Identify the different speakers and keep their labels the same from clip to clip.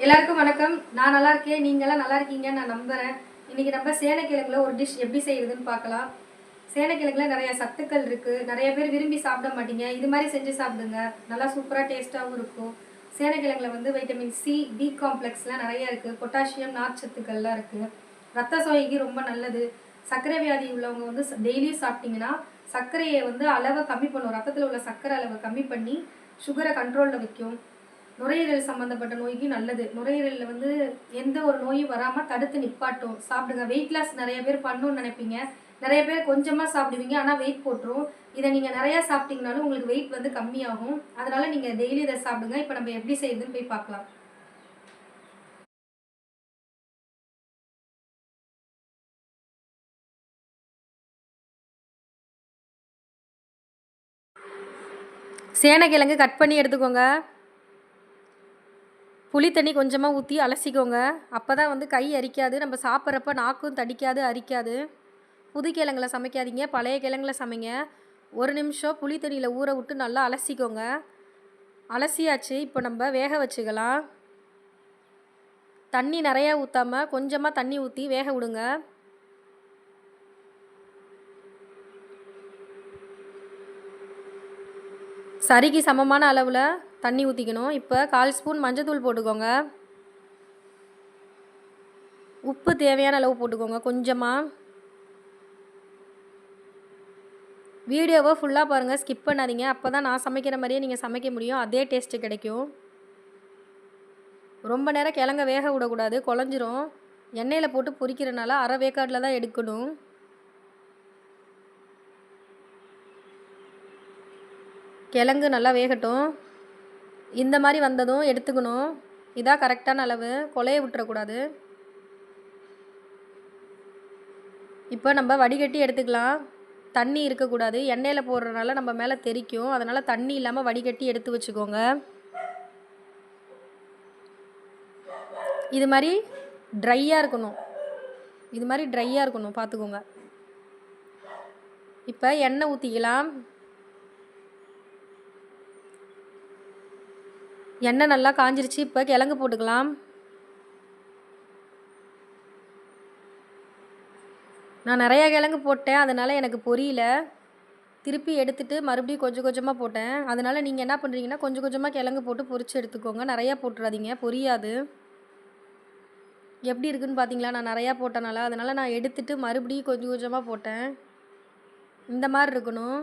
Speaker 1: எல்லாருக்கும் வணக்கம். நான் நல்லா இருக்கேன். நீங்களாம் நல்லா இருக்கீங்கன்னு நான் நம்புறேன். இன்னைக்கு நம்ம சேனைக்கிழங்குல ஒரு டிஷ் எப்படி செய்யறதுன்னு பார்க்கலாம். சேனைக்கிழங்குல நிறைய சத்துக்கள் இருக்கு. நிறைய பேர் விரும்பி சாப்பிட மாட்டீங்க. இது மாதிரி செஞ்சு சாப்பிடுங்க. நல்லா சூப்பரா டேஸ்டாவும் இருக்கும். சேனைக்கிழங்குல வந்து வைட்டமின் சி, பி காம்ப்ளெக்ஸ்லாம் நிறைய இருக்கு. பொட்டாசியம், நார்ச்சத்துக்கள்லாம் இருக்கு. ரத்த சோகைக்கு ரொம்ப நல்லது. சர்க்கரை வியாதி உள்ளவங்க வந்து டெய்லியும் சாப்பிட்டீங்கன்னா சர்க்கரையை வந்து அளவை கம்மி பண்ணும். ரத்தத்தில் உள்ள சர்க்கரை அளவை கம்மி பண்ணி சுகரை கண்ட்ரோலில் வைக்கும். நுரையீரல் சம்மந்தப்பட்ட நோய்க்கு நல்லது. நுரையீரலில் வந்து எந்த ஒரு நோயும் வராமல் தடுத்து நிப்பாட்டும். சாப்பிடுங்க. வெயிட் லாஸ் நிறைய பேர் பண்ணணும்னு நினைப்பீங்க. நிறைய பேர் கொஞ்சமாக சாப்பிடுவீங்க, ஆனால் வெயிட் போட்டுரும். இதை நீங்கள் நிறையா சாப்பிட்டீங்கனாலும் உங்களுக்கு வெயிட் வந்து கம்மியாகும். அதனால நீங்கள் டெய்லி இதை சாப்பிடுங்க. இப்போ நம்ம எப்படி செய்யுதுன்னு போய் பார்க்கலாம். சேனைக்கிழங்கு கட் பண்ணி எடுத்துக்கோங்க. புளி தண்ணி கொஞ்சமாக ஊற்றி அலசிக்கோங்க. அப்போ தான் வந்து கை அரிக்காது. நம்ம சாப்பிட்றப்ப நாக்கும் தடிக்காது, அரிக்காது. புது கிழங்குல சமைக்காதீங்க, பழைய கிழங்குல சமைங்க. 1 நிமிஷம் புளி தண்ணியில் ஊற விட்டு நல்லா அலசிக்கோங்க. அலசியாச்சு. இப்போ நம்ம வேக வச்சுக்கலாம். தண்ணி நிறையா ஊற்றாமல் கொஞ்சமாக தண்ணி ஊற்றி வேக விடுங்க. சரிக்கு சமமான அளவில் தண்ணி ஊற்றிக்கணும். இப்போ 1/4 ஸ்பூன் மஞ்சத்தூள் போட்டுக்கோங்க. உப்பு தேவையான அளவு போட்டுக்கோங்க கொஞ்சமாக. வீடியோவை ஃபுல்லாக பாருங்கள், ஸ்கிப் பண்ணாதீங்க. அப்போ தான் நான் சமைக்கிற மாதிரியே நீங்கள் சமைக்க முடியும். அதே டேஸ்ட்டு கிடைக்கும். ரொம்ப நேரம் கிழங்க வேக விடக்கூடாது, குழஞ்சிரும். எண்ணெயில் போட்டு பொரிக்கிறனால அரை வேக்காட்டில் தான் எடுக்கணும். கிழங்கு நல்லா வேகட்டும். இந்த மாதிரி வந்ததும் எடுத்துக்கணும். இதான் கரெக்டான அளவு. கொலைய விட்டுறக்கூடாது. இப்போ நம்ம வடிகட்டி எடுத்துக்கலாம். தண்ணி இருக்கக்கூடாது. எண்ணெயில் போடுறதுனால நம்ம மேலே தெறிக்கும். அதனால் தண்ணி இல்லாமல் வடிகட்டி எடுத்து வச்சுக்கோங்க. இது மாதிரி ட்ரையாக இருக்கணும். இது மாதிரி ட்ரையாக இருக்கணும், பார்த்துக்கோங்க. இப்போ எண்ணெய் ஊற்றிக்கலாம். எண்ணெய் நல்லா காஞ்சிருச்சு. இப்போ கிழங்கு போட்டுக்கலாம். நான் நிறையா கிழங்கு போட்டேன், அதனால் எனக்கு பொரியல. திருப்பி எடுத்துகிட்டு மறுபடியும் கொஞ்சம் கொஞ்சமாக போட்டேன். அதனால் நீங்கள் என்ன பண்ணுறீங்கன்னா கொஞ்சம் கொஞ்சமாக கிழங்கு போட்டு பொரித்து எடுத்துக்கோங்க. நிறையா போட்டுறாதீங்க, பொரியாது. எப்படி இருக்குதுன்னு பார்த்தீங்களா? நான் நிறையா போட்டனால. அதனால் நான் எடுத்துகிட்டு மறுபடியும் கொஞ்சம் கொஞ்சமாக போட்டேன். இந்த மாதிரி இருக்கணும்.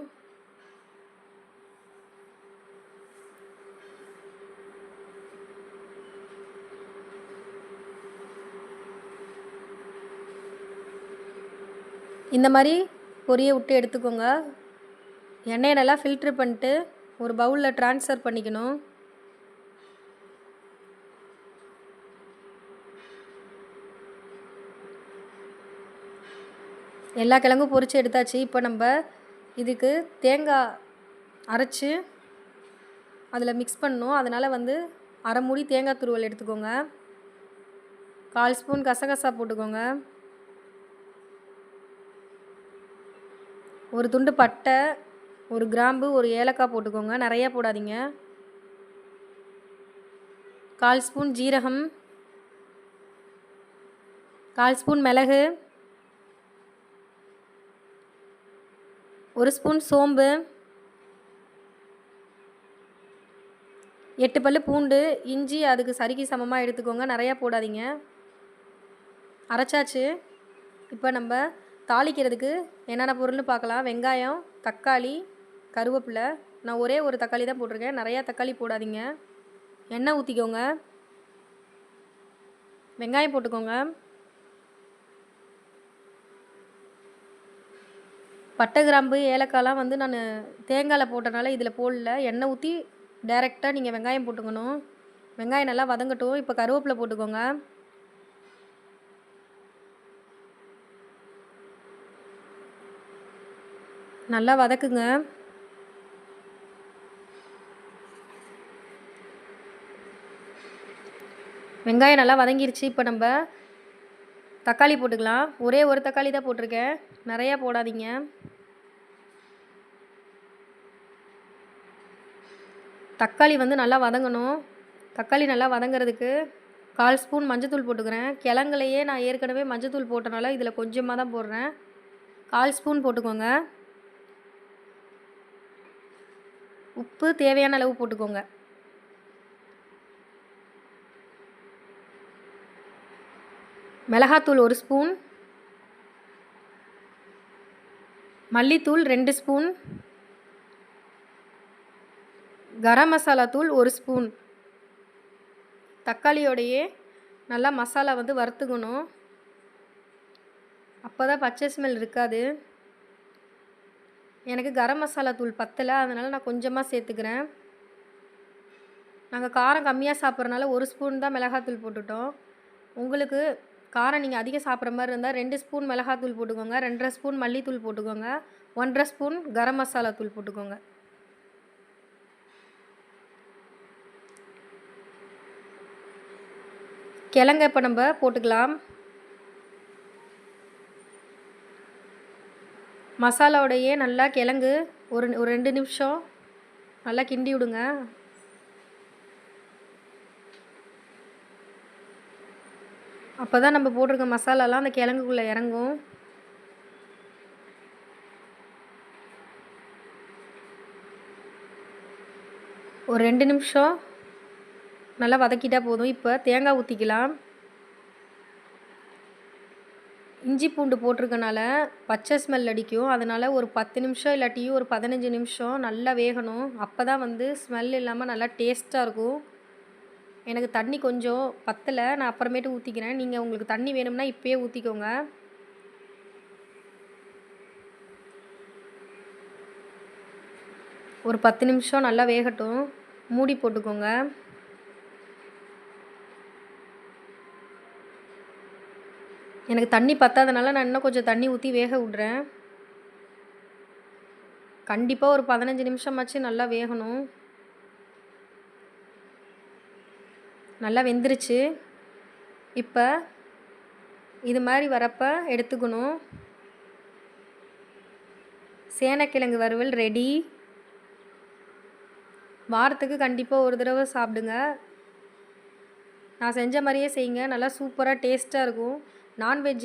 Speaker 1: இந்த மாதிரி பொரிய விட்டு எடுத்துக்கோங்க. எண்ணெயை நல்லா ஃபில்ட்ரு பண்ணிட்டு ஒரு பவுலில் ட்ரான்ஸ்ஃபர் பண்ணிக்கணும். எல்லா கிழங்கும் பொரித்து எடுத்தாச்சு. இப்போ நம்ம இதுக்கு தேங்காய் அரைச்சி அதில் மிக்ஸ் பண்ணணும். அதனால் வந்து அரை மூடி தேங்காய் துருவல் எடுத்துக்கோங்க. 1/4 ஸ்பூன் கசகசா போட்டுக்கோங்க. ஒரு துண்டு பட்டை, ஒரு கிராம்பு, ஒரு ஏலக்காய் போட்டுக்கோங்க. நிறையா போடாதீங்க. 1/4 ஸ்பூன் ஜீரகம், 1/4 ஸ்பூன் மிளகு, 1 ஸ்பூன் சோம்பு, 8 பல்லு பூண்டு, இஞ்சி அதுக்கு சரிக்கு சமமாக எடுத்துக்கோங்க. நிறையா போடாதீங்க. அரைச்சாச்சு. இப்போ நம்ம தாளிக்கிறதுக்கு என்னென்ன பொருள்னு பார்க்கலாம். வெங்காயம், தக்காளி, கருவேப்பிலை. நான் ஒரே ஒரு தக்காளி தான் போட்டிருக்கேன். நிறையா தக்காளி போடாதீங்க. எண்ணெய் ஊற்றிக்கோங்க. வெங்காயம் போட்டுக்கோங்க. பட்டை, கிராம்பு, ஏலக்காய்லாம் வந்து நான் தேங்காயில் போட்டனால இதில் போடல. எண்ணெய் ஊற்றி டைரெக்டாக நீங்கள் வெங்காயம் போட்டுக்கணும். வெங்காயம் நல்லா வதங்கட்டும். இப்போ கருவேப்பிலை போட்டுக்கோங்க. நல்லா வதக்குங்க. வெங்காயம் நல்லா வதங்கிருச்சு. இப்போ நம்ம தக்காளி போட்டுக்கலாம். ஒரே ஒரு தக்காளி தான் போட்டிருக்கேன், நிறையா போடாதீங்க. தக்காளி வந்து நல்லா வதங்கணும். தக்காளி நல்லா வதங்கிறதுக்கு 1/4 ஸ்பூன் மஞ்சத்தூள் போட்டுக்கிறேன். கிழங்குலையே நான் ஏற்கனவே மஞ்சத்தூள் போட்டனால இதில் கொஞ்சமாக தான் போடுறேன். 1/4 ஸ்பூன் போட்டுக்கோங்க. உப்பு தேவையான அளவு போட்டுக்கோங்க. மிளகாத்தூள் 1 ஸ்பூன், மல்லித்தூள் 2 ஸ்பூன், கரம் மசாலா தூள் 1 ஸ்பூன். தக்காளியோடையே நல்லா மசாலா வந்து வறுத்துக்கணும். அப்போ தான் பச்சை ஸ்மெல் இருக்காது. எனக்கு கரம் மசாலா தூள் பத்தலை, அதனால் நான் கொஞ்சமாக சேர்த்துக்கிறேன். நாங்கள் காரம் கம்மியாக சாப்பிட்றனால 1 ஸ்பூன் தான் மிளகாத்தூள் போட்டுட்டோம். உங்களுக்கு காரம் நீங்கள் அதிகம் சாப்பிட்ற மாதிரி இருந்தால் 2 ஸ்பூன் மிளகாத்தூள் போட்டுக்கோங்க, 2.5 ஸ்பூன் மல்லித்தூள் போட்டுக்கோங்க, 1.5 ஸ்பூன் கரம் மசாலா தூள் போட்டுக்கோங்க. கிழங்க இப்போ நம்ம போட்டுக்கலாம். மசாலாவோடையே நல்லா கிழங்கு ஒரு 2 நிமிஷம் நல்லா கிண்டி விடுங்க. அப்போ தான் நம்ம போட்டிருக்க மசாலாலாம் அந்த கிழங்குக்குள்ளே இறங்கும். ஒரு 2 நிமிஷம் நல்லா வதக்கிட்டால் போதும். இப்போ தேங்காய் ஊற்றிக்கலாம். இஞ்சி பூண்டு போட்டிருக்கனால பச்சை ஸ்மெல் அடிக்கும். அதனால் ஒரு 10 நிமிஷம் இல்லாட்டி ஒரு 15 நிமிஷம் நல்லா வேகணும். அப்போ தான் வந்து ஸ்மெல் இல்லாமல் நல்லா டேஸ்ட்டாக இருக்கும். எனக்கு தண்ணி கொஞ்சம் பத்தலை, நான் அப்புறமேட்டு ஊற்றிக்கிறேன். நீங்கள் உங்களுக்கு தண்ணி வேணும்னா இப்போயே ஊற்றிக்கோங்க. ஒரு 10 நிமிஷம் நல்லா வேகட்டும். மூடி போட்டுக்கோங்க. எனக்கு தண்ணி பத்தாதனால நான் இன்னும் கொஞ்சம் தண்ணி ஊற்றி வேக விட்றேன். கண்டிப்பாக ஒரு 15 நிமிஷமாச்சு நல்லா வேகணும். நல்லா வெந்துருச்சு. இப்போ இது மாதிரி வரப்போ எடுத்துக்கணும். சேனைக்கிழங்கு வறுவல் ரெடி. வாரத்துக்கு கண்டிப்பாக ஒரு தடவை சாப்பிடுங்க. நான் செஞ்ச மாதிரியே செய்யுங்க, நல்லா சூப்பராக டேஸ்ட்டாக இருக்கும். நான்வெஜ்